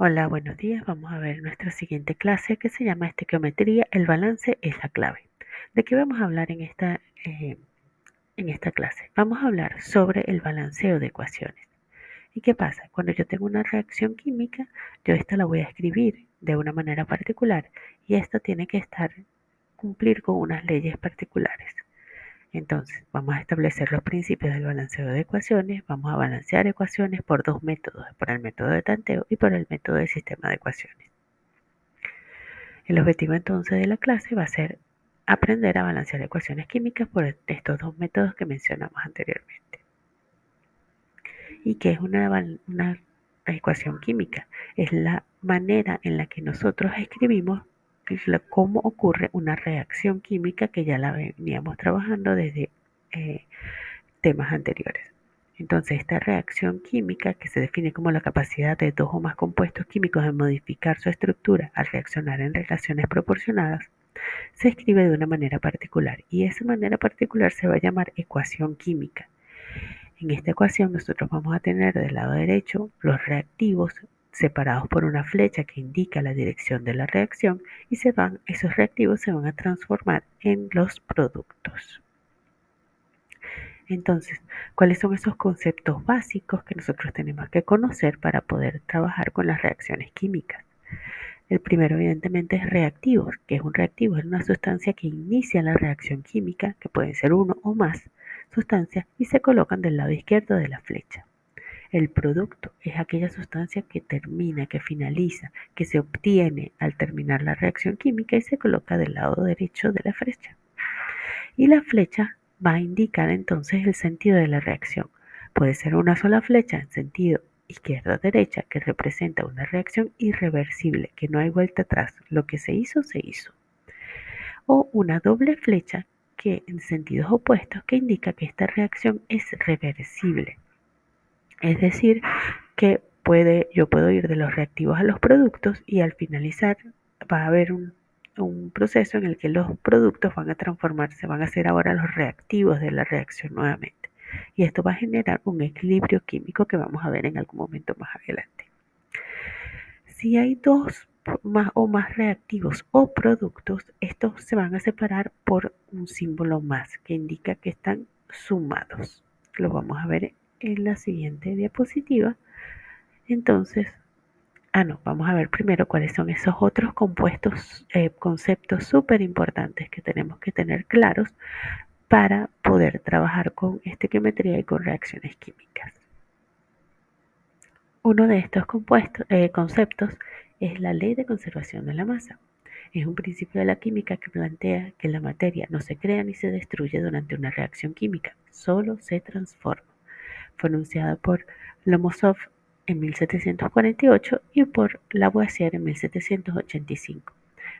Hola, buenos días. Vamos a ver nuestra siguiente clase que se llama estequiometría. El balance es la clave. ¿De qué vamos a hablar en esta clase? Vamos a hablar sobre el balanceo de ecuaciones. ¿Y qué pasa? Cuando yo tengo una reacción química, yo esta la voy a escribir de una manera particular y esta tiene que cumplir con unas leyes particulares. Entonces, vamos a establecer los principios del balanceo de ecuaciones. Vamos a balancear ecuaciones por dos métodos, por el método de tanteo y por el método de sistema de ecuaciones. El objetivo entonces de la clase va a ser aprender a balancear ecuaciones químicas por estos dos métodos que mencionamos anteriormente. ¿Y qué es una ecuación química? Es la manera en la que nosotros escribimos cómo ocurre una reacción química que ya la veníamos trabajando desde eh, temas anteriores. Entonces, esta reacción química, que se define como la capacidad de dos o más compuestos químicos de modificar su estructura al reaccionar en relaciones proporcionadas, se escribe de una manera particular y esa manera particular se va a llamar ecuación química. En esta ecuación nosotros vamos a tener del lado derecho los reactivos separados por una flecha que indica la dirección de la reacción y esos reactivos se van a transformar en los productos. Entonces, ¿cuáles son esos conceptos básicos que nosotros tenemos que conocer para poder trabajar con las reacciones químicas? El primero, evidentemente, es reactivos. ¿Qué es un reactivo? Es una sustancia que inicia la reacción química, que pueden ser uno o más sustancias, y se colocan del lado izquierdo de la flecha. El producto es aquella sustancia que termina, que finaliza, que se obtiene al terminar la reacción química y se coloca del lado derecho de la flecha. Y la flecha va a indicar entonces el sentido de la reacción. Puede ser una sola flecha en sentido izquierda-derecha que representa una reacción irreversible, que no hay vuelta atrás. Lo que se hizo, se hizo. O una doble flecha que en sentidos opuestos que indica que esta reacción es reversible. Es decir, que yo puedo ir de los reactivos a los productos y al finalizar va a haber un proceso en el que los productos van a transformarse, van a ser ahora los reactivos de la reacción nuevamente. Y esto va a generar un equilibrio químico que vamos a ver en algún momento más adelante. Si hay dos o más reactivos o productos, estos se van a separar por un símbolo más que indica que están sumados. Lo vamos a ver en la siguiente diapositiva. Entonces, no, vamos a ver primero cuáles son esos otros conceptos súper importantes que tenemos que tener claros para poder trabajar con estequiometría y con reacciones químicas. Uno de estos conceptos es la ley de conservación de la masa. Es un principio de la química que plantea que la materia no se crea ni se destruye durante una reacción química, solo se transforma. Fue anunciada por Lomonosov en 1748 y por Lavoisier en 1785.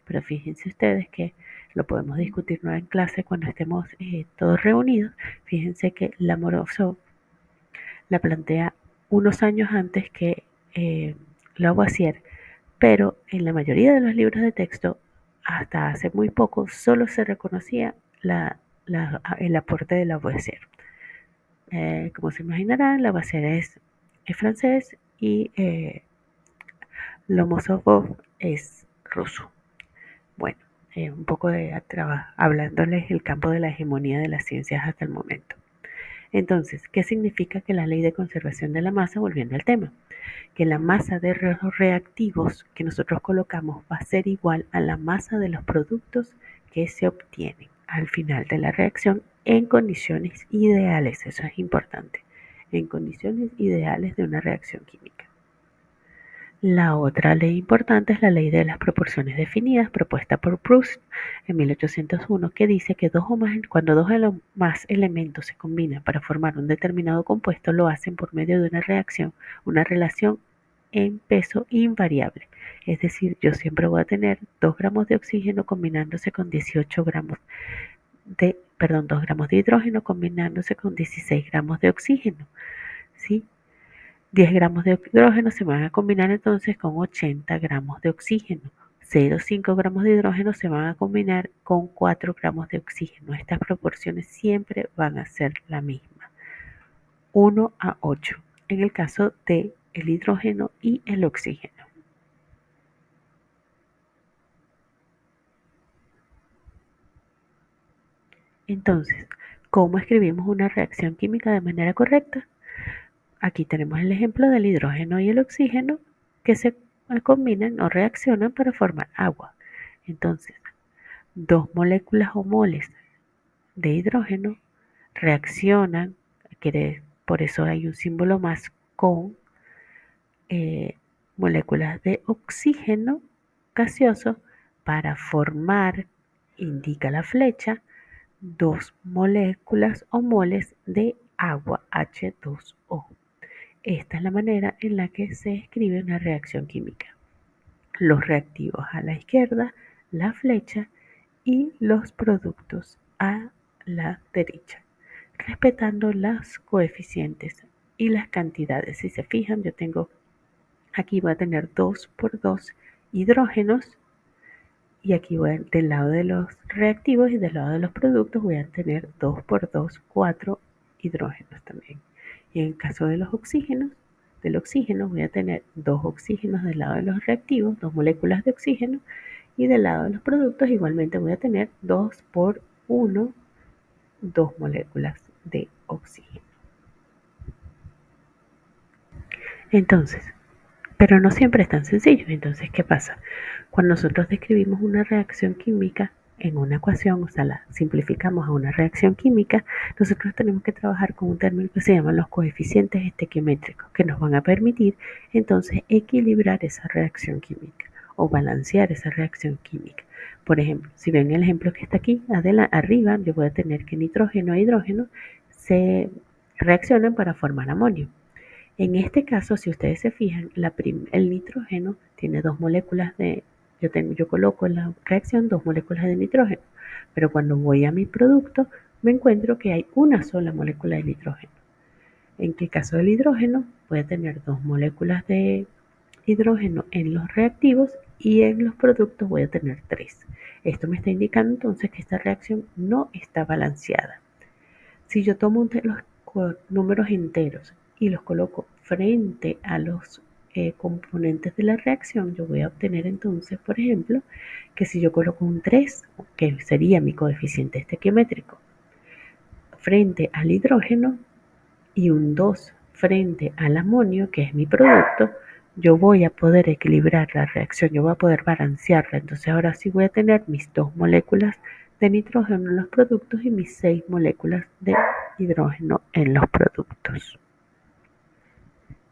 Pero fíjense ustedes que lo podemos discutir no en clase cuando estemos todos reunidos. Fíjense que Lomonosov la plantea unos años antes que Lavoisier, pero en la mayoría de los libros de texto, hasta hace muy poco, solo se reconocía el aporte de Lavoisier. Como se imaginarán, Lavoisier es francés y Lomonosov es ruso. Bueno, un poco hablándoles el campo de la hegemonía de las ciencias hasta el momento. Entonces, ¿qué significa que la ley de conservación de la masa, volviendo al tema? Que la masa de los reactivos que nosotros colocamos va a ser igual a la masa de los productos que se obtienen al final de la reacción en condiciones ideales. Eso es importante, en condiciones ideales de una reacción química. La otra ley importante es la ley de las proporciones definidas propuesta por Proust en 1801, que dice que cuando dos o más elementos se combinan para formar un determinado compuesto, lo hacen por medio de una relación en peso invariable. Es decir, yo siempre voy a tener 2 gramos de oxígeno combinándose con 2 gramos de hidrógeno combinándose con 16 gramos de oxígeno, ¿sí? 10 gramos de hidrógeno se van a combinar entonces con 80 gramos de oxígeno. 0,5 gramos de hidrógeno se van a combinar con 4 gramos de oxígeno. Estas proporciones siempre van a ser la misma, 1 a 8, en el caso de el hidrógeno y el oxígeno. Entonces, ¿cómo escribimos una reacción química de manera correcta? Aquí tenemos el ejemplo del hidrógeno y el oxígeno que se combinan o reaccionan para formar agua. Entonces, dos moléculas o moles de hidrógeno reaccionan, por eso hay un símbolo más, con moléculas de oxígeno gaseoso para formar, indica la flecha, dos moléculas o moles de agua H2O. Esta es la manera en la que se escribe una reacción química. Los reactivos a la izquierda, la flecha, y los productos a la derecha, respetando los coeficientes y las cantidades. Si se fijan, yo tengo aquí voy a tener 2 por 2 hidrógenos y aquí del lado de los reactivos y del lado de los productos voy a tener 2 por 2, 4 hidrógenos también. Y en el caso de los oxígenos, del oxígeno voy a tener 2 oxígenos del lado de los reactivos, 2 moléculas de oxígeno, y del lado de los productos igualmente voy a tener 2 por 1, 2 moléculas de oxígeno. Entonces, pero no siempre es tan sencillo. Entonces, ¿qué pasa? Cuando nosotros describimos una reacción química en una ecuación, o sea, la simplificamos a una reacción química, nosotros tenemos que trabajar con un término que se llaman los coeficientes estequiométricos, que nos van a permitir entonces equilibrar esa reacción química o balancear esa reacción química. Por ejemplo, si ven el ejemplo que está aquí arriba, yo voy a tener que nitrógeno e hidrógeno se reaccionan para formar amonio. En este caso, si ustedes se fijan, el nitrógeno tiene dos moléculas yo coloco en la reacción dos moléculas de nitrógeno, pero cuando voy a mi producto me encuentro que hay una sola molécula de nitrógeno. En el caso del hidrógeno, voy a tener dos moléculas de hidrógeno en los reactivos y en los productos voy a tener tres. Esto me está indicando entonces que esta reacción no está balanceada. Si yo tomo los números enteros y los coloco frente a los componentes de la reacción, yo voy a obtener entonces, por ejemplo, que si yo coloco un 3, que sería mi coeficiente estequiométrico, frente al hidrógeno y un 2 frente al amonio, que es mi producto, yo voy a poder equilibrar la reacción, yo voy a poder balancearla. Entonces ahora sí voy a tener mis dos moléculas de nitrógeno en los productos y mis 6 moléculas de hidrógeno en los productos.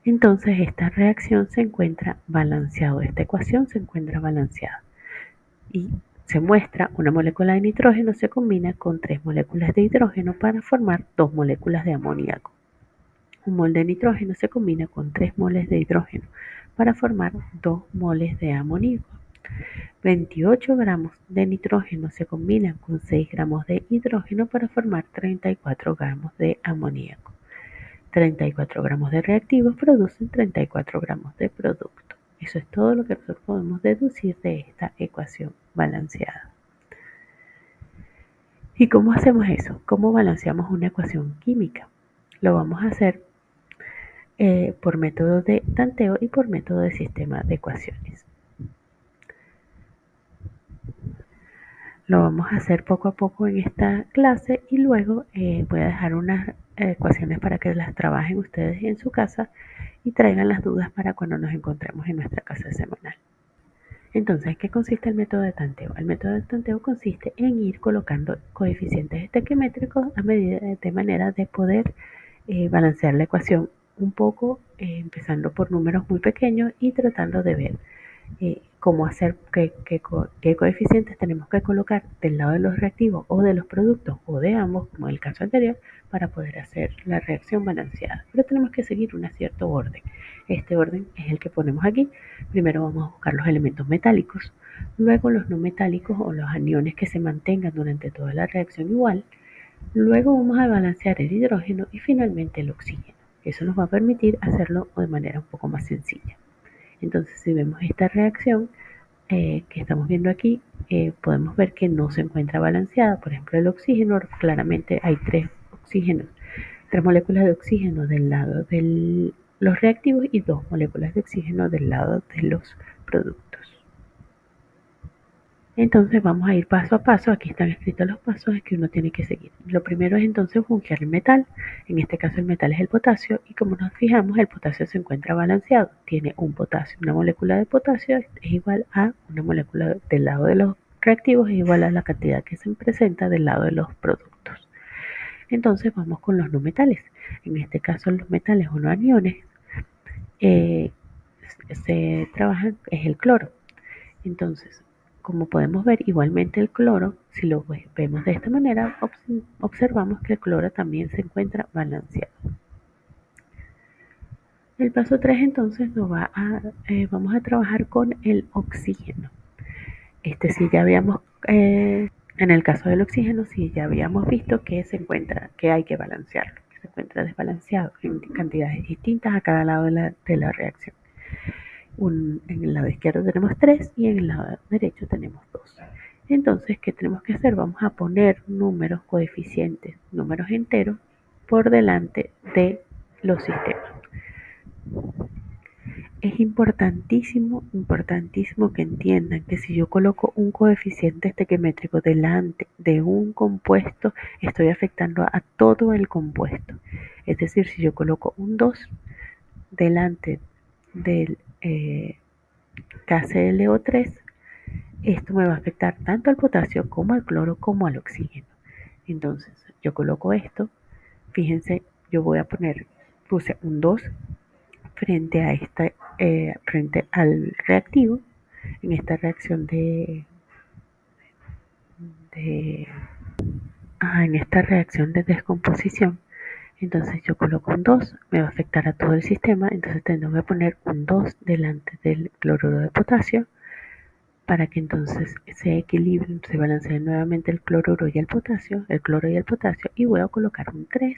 Entonces esta reacción se encuentra balanceada, esta ecuación se encuentra balanceada y se muestra una molécula de nitrógeno se combina con 3 moléculas de hidrógeno para formar 2 moléculas de amoníaco. Un mol de nitrógeno se combina con 3 moles de hidrógeno para formar 2 moles de amoníaco. 28 gramos de nitrógeno se combinan con 6 gramos de hidrógeno para formar 34 gramos de amoníaco. 34 gramos de reactivos producen 34 gramos de producto. Eso es todo lo que nosotros podemos deducir de esta ecuación balanceada. ¿Y cómo hacemos eso? ¿Cómo balanceamos una ecuación química? Lo vamos a hacer por método de tanteo y por método de sistema de ecuaciones. Lo vamos a hacer poco a poco en esta clase y luego voy a dejar unas ecuaciones para que las trabajen ustedes en su casa y traigan las dudas para cuando nos encontremos en nuestra clase semanal. Entonces, ¿en qué consiste el método de tanteo? El método de tanteo consiste en ir colocando coeficientes estequiométricos de manera de poder balancear la ecuación un poco, empezando por números muy pequeños y tratando de ver cómo hacer, qué coeficientes tenemos que colocar del lado de los reactivos o de los productos o de ambos, como en el caso anterior, para poder hacer la reacción balanceada. Pero tenemos que seguir un cierto orden. Este orden es el que ponemos aquí. Primero vamos a buscar los elementos metálicos, luego los no metálicos o los aniones que se mantengan durante toda la reacción igual. Luego vamos a balancear el hidrógeno y finalmente el oxígeno. Eso nos va a permitir hacerlo de manera un poco más sencilla. Entonces, si vemos esta reacción que estamos viendo aquí, podemos ver que no se encuentra balanceada. Por ejemplo, el oxígeno, claramente hay tres moléculas de oxígeno del lado de los reactivos y 2 moléculas de oxígeno del lado de los productos. Entonces vamos a ir paso a paso. Aquí están escritos los pasos que uno tiene que seguir. Lo primero es entonces buscar el metal. En este caso el metal es el potasio y como nos fijamos el potasio se encuentra balanceado. Tiene un potasio, una molécula de potasio es igual a una molécula del lado de los reactivos es igual a la cantidad que se presenta del lado de los productos. Entonces vamos con los no metales. En este caso los metales o no aniones eh, se trabajan es el cloro. Entonces, como podemos ver, igualmente el cloro, si lo vemos de esta manera, observamos que el cloro también se encuentra balanceado. El paso 3 entonces vamos a trabajar con el oxígeno. Este sí ya habíamos, en el caso del oxígeno, sí ya habíamos visto que que hay que balancearlo, que se encuentra desbalanceado en cantidades distintas a cada lado de la reacción. En el lado izquierdo tenemos 3 y en el lado derecho tenemos 2. Entonces, ¿qué tenemos que hacer? Vamos a poner números coeficientes, números enteros, por delante de los sistemas. Es importantísimo, importantísimo que entiendan que si yo coloco un coeficiente estequiométrico delante de un compuesto, estoy afectando a todo el compuesto. Es decir, si yo coloco un 2 delante del KClO3, esto me va a afectar tanto al potasio como al cloro como al oxígeno. Entonces, yo coloco esto, fíjense, yo voy a puse un 2 frente al reactivo, en esta reacción de en esta reacción de descomposición. Entonces yo coloco un 2, me va a afectar a todo el sistema, entonces tengo que poner un 2 delante del cloruro de potasio para que entonces se equilibren, se balanceen nuevamente el cloruro y el potasio, el cloro y el potasio, y voy a colocar un 3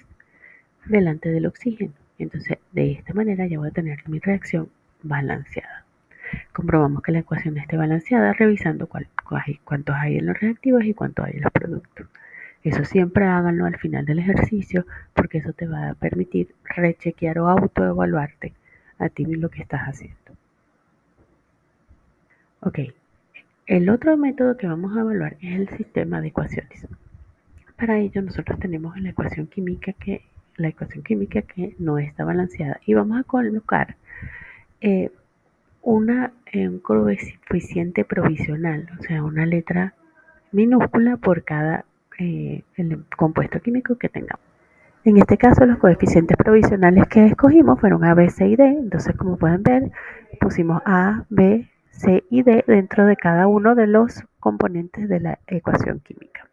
delante del oxígeno. Entonces, de esta manera ya voy a tener mi reacción balanceada. Comprobamos que la ecuación esté balanceada revisando cuántos hay en los reactivos y cuántos hay en los productos. Eso siempre háganlo al final del ejercicio porque eso te va a permitir rechequear o autoevaluarte a ti lo que estás haciendo. Ok, el otro método que vamos a evaluar es el sistema de ecuaciones. Para ello nosotros tenemos la ecuación química que no está balanceada y vamos a colocar un coeficiente provisional, o sea, una letra minúscula por cada el compuesto químico que tengamos. En este caso, los coeficientes provisionales que escogimos fueron A, B, C y D. Entonces, como pueden ver, pusimos A, B, C y D dentro de cada uno de los componentes de la ecuación química.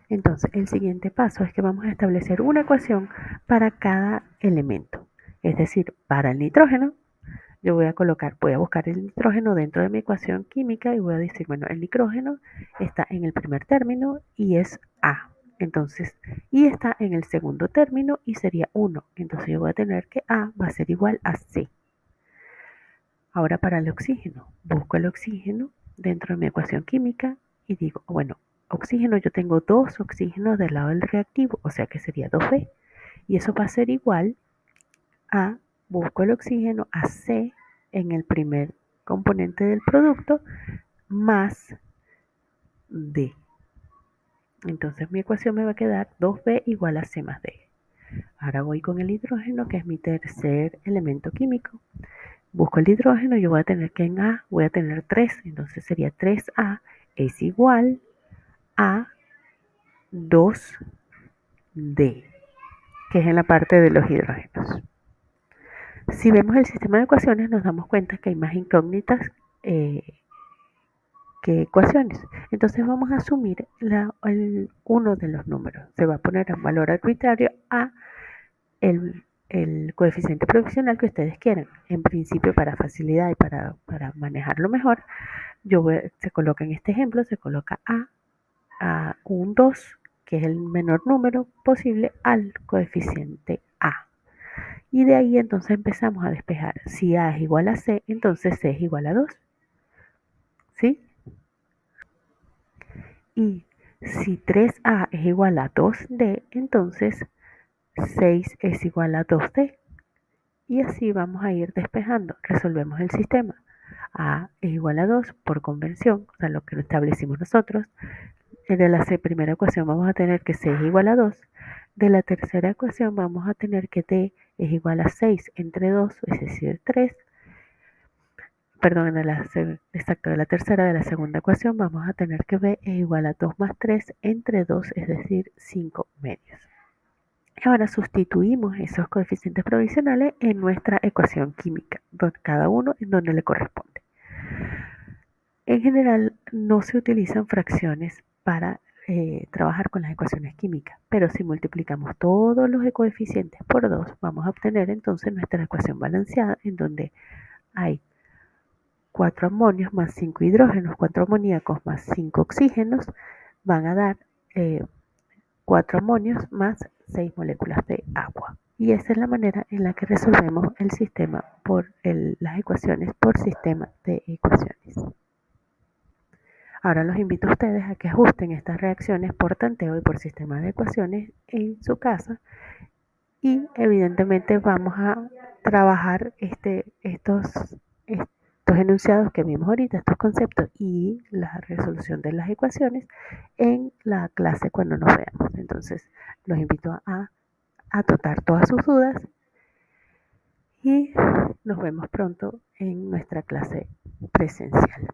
Entonces, el siguiente paso es que vamos a establecer una ecuación para cada elemento. Es decir, para el nitrógeno, yo voy a buscar el nitrógeno dentro de mi ecuación química y voy a decir, bueno, el nitrógeno está en el primer término y es A. Entonces, y está en el segundo término y sería 1. Entonces yo voy a tener que A va a ser igual a C. Ahora para el oxígeno, busco el oxígeno dentro de mi ecuación química y digo, bueno, oxígeno, yo tengo 2 oxígenos del lado del reactivo, o sea que sería 2B. Y eso va a ser igual a, busco el oxígeno, a C en el primer componente del producto más D. Entonces mi ecuación me va a quedar 2B igual a C más D. Ahora voy con el hidrógeno, que es mi tercer elemento químico. Busco el hidrógeno, yo voy a tener que en A voy a tener 3, entonces sería 3A es igual a 2D, que es en la parte de los hidrógenos. Si vemos el sistema de ecuaciones nos damos cuenta que hay más incógnitas que ecuaciones. Entonces vamos a asumir uno de los números. Se va a poner un valor arbitrario a el coeficiente provisional que ustedes quieran. En principio, para facilidad y para manejarlo mejor, se coloca en este ejemplo, se coloca a un 2, que es el menor número posible, al coeficiente A. Y de ahí entonces empezamos a despejar. Si A es igual a C, entonces C es igual a 2. ¿Sí? Y si 3A es igual a 2D, entonces 6 es igual a 2D. Y así vamos a ir despejando. Resolvemos el sistema. A es igual a 2 por convención, o sea, lo que establecimos nosotros. De la primera ecuación vamos a tener que C es igual a 2. De la tercera ecuación vamos a tener que D es igual a 6 entre 2, es decir, 3. Perdón, exacto, de la tercera, de la segunda ecuación vamos a tener que B es igual a 2 más 3 entre 2, es decir, 5 medios. Y ahora sustituimos esos coeficientes provisionales en nuestra ecuación química, cada uno en donde le corresponde. En general no se utilizan fracciones para trabajar con las ecuaciones químicas, pero si multiplicamos todos los coeficientes por 2, vamos a obtener entonces nuestra ecuación balanceada en donde hay 4 amonios más 5 hidrógenos, 4 amoníacos más 5 oxígenos, van a dar 4 amonios más 6 moléculas de agua. Y esa es la manera en la que resolvemos el sistema las ecuaciones por sistema de ecuaciones. Ahora los invito a ustedes a que ajusten estas reacciones por tanteo y por sistema de ecuaciones en su casa y evidentemente vamos a trabajar estos enunciados que vimos ahorita, estos conceptos y la resolución de las ecuaciones en la clase cuando nos veamos. Entonces los invito a acotar todas sus dudas y nos vemos pronto en nuestra clase presencial.